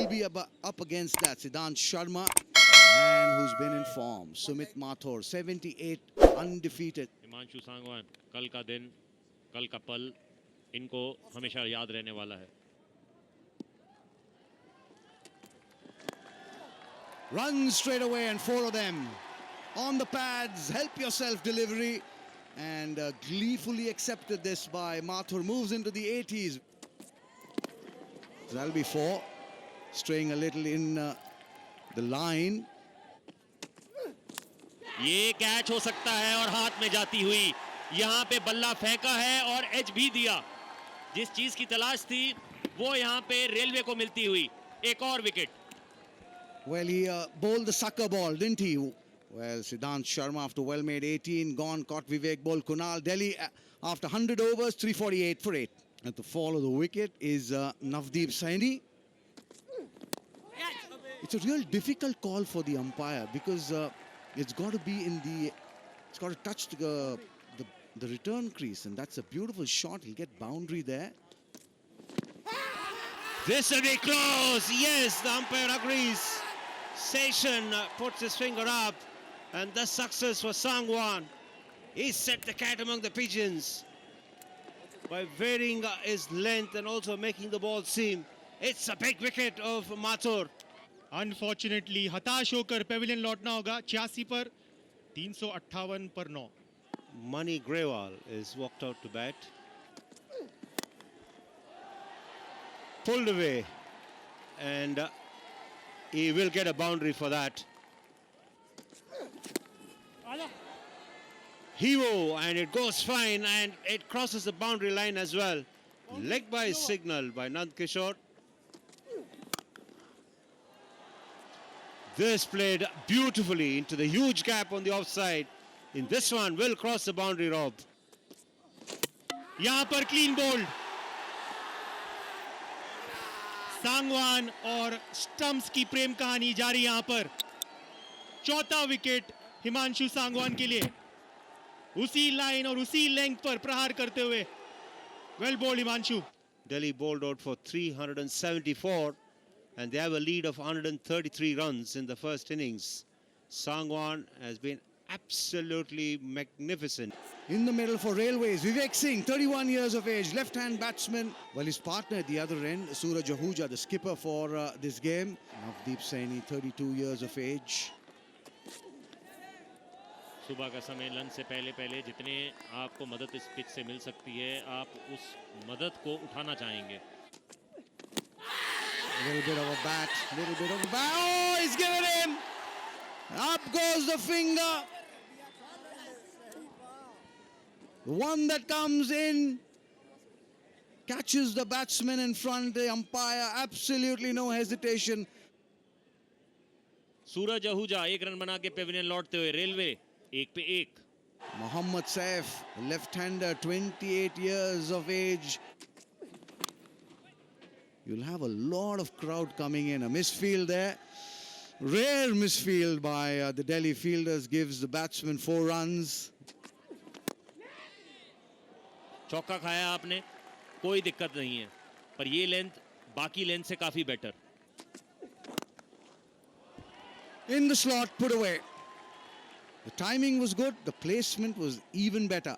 will be up against that? Siddhant Sharma, a man who's been in form. Sumit Mathur, 78 undefeated. Himanshu Sangwan, कल का दिन, कल का पल इनको हमेशा याद रहने वाला है. Run straight away, and 4 of them on the pads. Help yourself delivery, and gleefully accepted this by Mathur. Moves into the 80s. So that'll be 4, straying a little in the line. ये catch हो सकता है और हाथ में जाती हुई यहाँ पे बल्ला फेंका है और एज भी दिया. जिस चीज की तलाश थी वो यहाँ पे रेलवे को मिलती हुई. एक और wicket. Well, he bowled the sucker ball, didn't he? Well, Siddhant Sharma, after well made 18, gone, caught Vivek bowled Kunal. Delhi, after 100 overs, 348 for 8. At the fall of the wicket is Navdeep Saini. It's a real difficult call for the umpire because it's got to be in the, it's got to touch the return crease, and that's a beautiful shot. He'll get boundary there. This will be close. Yes, the umpire agrees. Session puts his finger up, and the success for Sangwan. He set the cat among the pigeons by varying his length and also making the ball seam. It's a big wicket of Mathur. Unfortunately हताश होकर Pavilion लौटना होगा. 86 पर 358 पर 9. Mani Grewal is walked out to bat. Pulled away, and he will get a boundary for that. Hero, and it goes fine, and it crosses the boundary line as well. Leg by signal by Nand Kishore. This played beautifully into the huge gap on the offside. In this one, will cross the boundary, Rob. यहां पर clean bowled. Sangwan और stumps की प्रेम कहानी जारी. यहां पर चौथा wicket Himanshu Sangwan के लिए. उसी लाइन और उसी लेंथ पर प्रहार करते हुए well bowled Himanshu. Delhi bowled out for 374, and they have a lead of 133 runs in the first innings. Sangwan has been absolutely magnificent. In the middle for Railways, Vivek Singh, 31 years of age, left-hand batsman. Well, his partner at the other end, Suraj Ahuja, the skipper for this game. Navdeep Saini, 32 years of age. सुबह का समय lunch से पहले जितने आपको मदद इस pitch से मिल सकती है आप उस मदद को उठाना चाहेंगे. A little bit of a bat, Oh, he's given him! Up goes the finger. The one that comes in catches the batsman in front. The umpire, absolutely no hesitation. Suraj Ahuja 1 run बना के Pavilion लौटते हुए. Railway 1 पे 1. Mohammad Saif, left-hander, 28 years of age. You'll have a lot of crowd coming in. A misfield there. Rare misfield by the Delhi fielders gives the batsman 4 runs. चौका खाया आपने, कोई दिक्कत नहीं है, पर ये लेंथ बाकी लेंथ से काफी better. In the slot, put away. The timing was good, the placement was even better.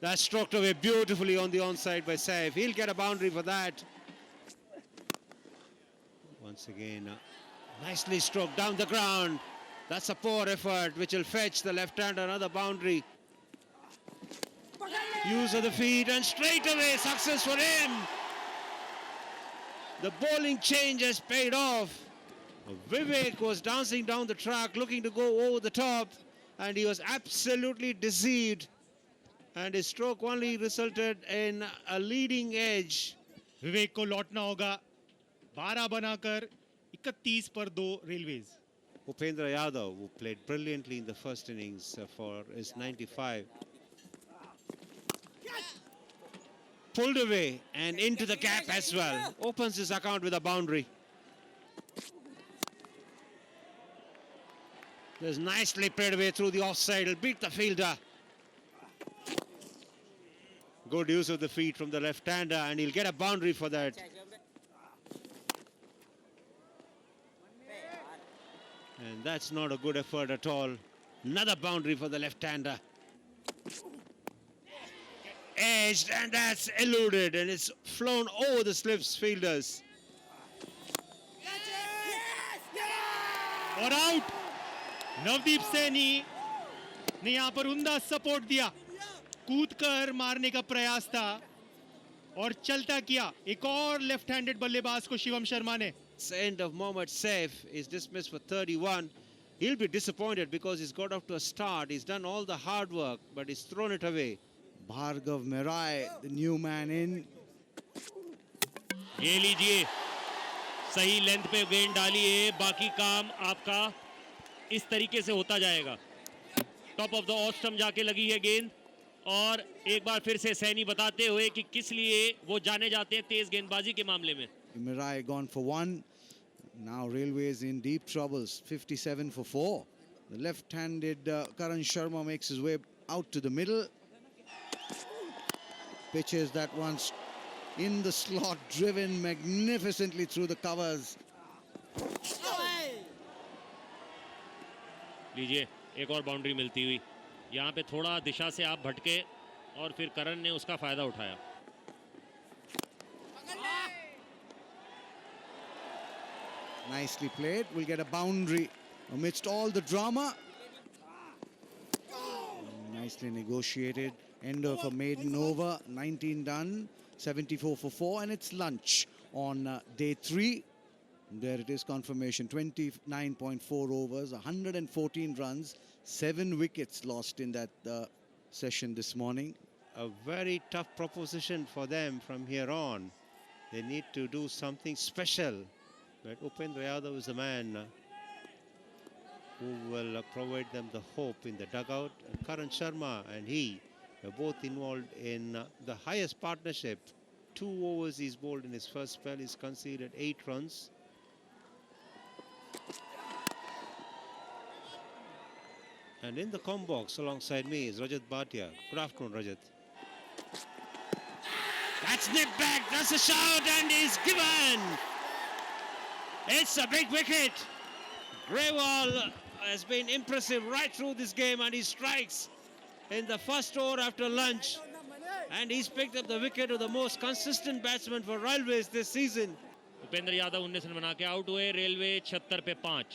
That's stroked away beautifully on the onside by Saif. He'll get a boundary for that. Once again, nicely stroked down the ground. That's a poor effort, which will fetch the left-hander another boundary. Use of the feet, and straight away success for him. The bowling change has paid off. Vivek was dancing down the track looking to go over the top, and he was absolutely deceived, and his stroke only resulted in a leading edge. विवेक को लौटना होगा. 12 बनाकर 31 पर 2 railways. Upendra Yadav, who played brilliantly in the first innings for his 95. Pulled away and into the gap as well. Opens his account with a boundary. There's nicely played away through the offside. He'll beat the fielder. Good use of the feet from the left-hander, and he'll get a boundary for that. And that's not a good effort at all. Another boundary for the left-hander. Edged, and that's eluded, and it's flown over the slips fielders. और out. Navdeep Saini ने यहां पर उम्दा support दिया. कूदकर मारने का प्रयास था और चलता किया. एक और लेफ्ट हैंडेड बल्लेबाज को शिवम शर्मा ने. It's the end of Mohammad Saif. He's dismissed for 31. He'll be disappointed because he's got off to a start. He's done all the hard work, but he's thrown it away. Bhargav Merai, the new man in. ये लीजिए, सही length पे गेंद डालिए, बाकी काम आपका इस तरीके से होता जाएगा. Top of the off stump जाके लगी है गेंद, और एक बार फिर से सैनी बताते हुए कि किस लिए वो जाने जाते हैं तेज गेंदबाजी के मामले में. Merai gone for one. Now Railways in deep troubles. 57 for 4. The left-handed Karan Sharma makes his way out to the middle. Pitches that once in the slot, driven magnificently through the covers. लीजिए, एक और boundary मिलती हुई. यहाँ पे थोड़ा दिशा से आप भटके और फिर करण ने उसका फायदा उठाया. Nicely played. We'll get a boundary amidst all the drama. Nicely negotiated. End of a maiden over. 19 done. 74 for 4. And it's lunch on day 3. There it is, confirmation. 29.4 overs. 114 runs. 7 wickets lost in that session this morning. A very tough proposition for them from here on. They need to do something special. But Upendra Yadav is a man who will provide them the hope in the dugout. And Karan Sharma and he are both involved in the highest partnership. 2 overs he's bowled in his first spell. He's conceded 8 runs. And in the com box alongside me is Rajat Bhatia. Good afternoon, Rajat. That's nipped back. That's a shout, and he's given. It's a big wicket. Grewal has been impressive right through this game, and he strikes in the first over after lunch. And he's picked up the wicket of the most consistent batsman for Railways this season. Upendra Yadav 19 run बना के out हुए. Railway 76 पे 5.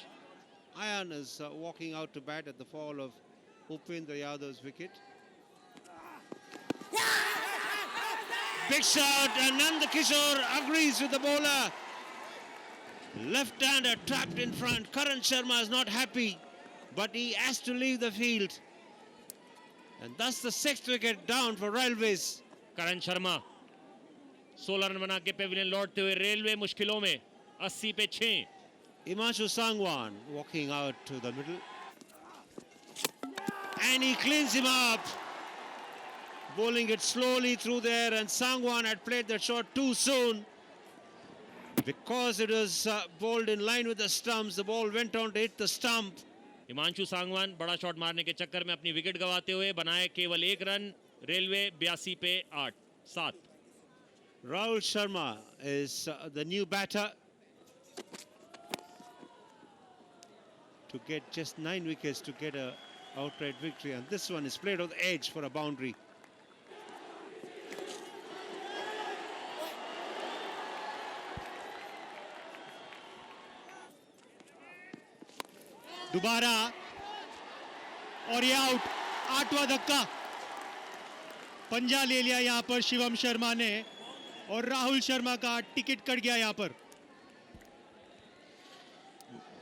Ayan is walking out to bat at the fall of Upendra Yadav's wicket. Big shot, and Nand Kishore agrees with the bowler. Left-hander trapped in front. Karan Sharma is not happy, but he has to leave the field. And thus the 6th wicket down for Railways. Karan Sharma 16 run बना के Pavilion लौटते हुए. Railway मुश्किलों में 80 पे 6. Himanshu Sangwan walking out to the middle. And he cleans him up. Bowling it slowly through there, and Sangwan had played that shot too soon. Because it was bowled in line with the stumps, the ball went on to hit the stump. Himanshu Sangwan बड़ा shot मारने के चक्कर में अपनी wicket गंवाते हुए बनाए केवल 1 रन. रेलवे 82 पे 7. Rahul Sharma is the new batter to get just 9 wickets to get a outright victory, and this one is played on the edge for a boundary. दोबारा और ये आउट. 8वां धक्का. पंजा ले लिया यहां पर शिवम शर्मा ने, और राहुल शर्मा का टिकट कट गया यहां पर.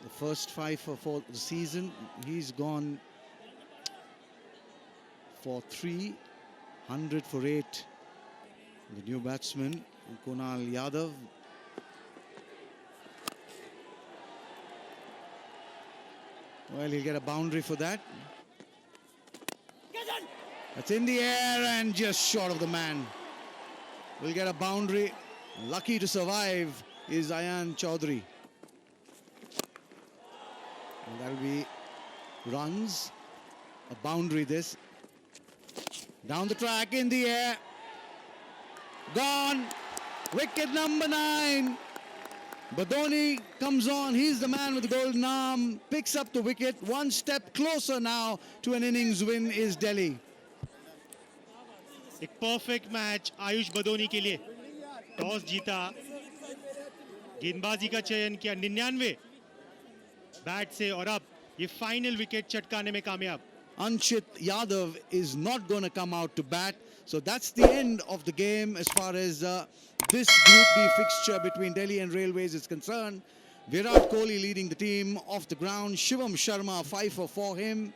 The first 5 for the season, he's gone for 3, 100 for 8. The new batsman, Kunal Yadav. Well, he'll get a boundary for that. That's in the air and just short of the man. We'll get a boundary. Lucky to survive is Ayan Chaudhary. And that'll be runs. A boundary this. Down the track, in the air. Gone. Wicket number 9. Badoni comes on. He's the man with the golden arm. Picks up the wicket. One step closer now to an innings win is Delhi. एक perfect match Ayush Badoni के लिए. Toss जीता, गेंदबाजी का चयन किया 99 bat से और अब ये फाइनल विकेट चटकाने में कामयाब. Anchit Yadav is not going to come out to bat. So that's the end of the game as far as this Group D fixture between Delhi and Railways is concerned. Virat Kohli leading the team off the ground. Shivam Sharma, 5 for him.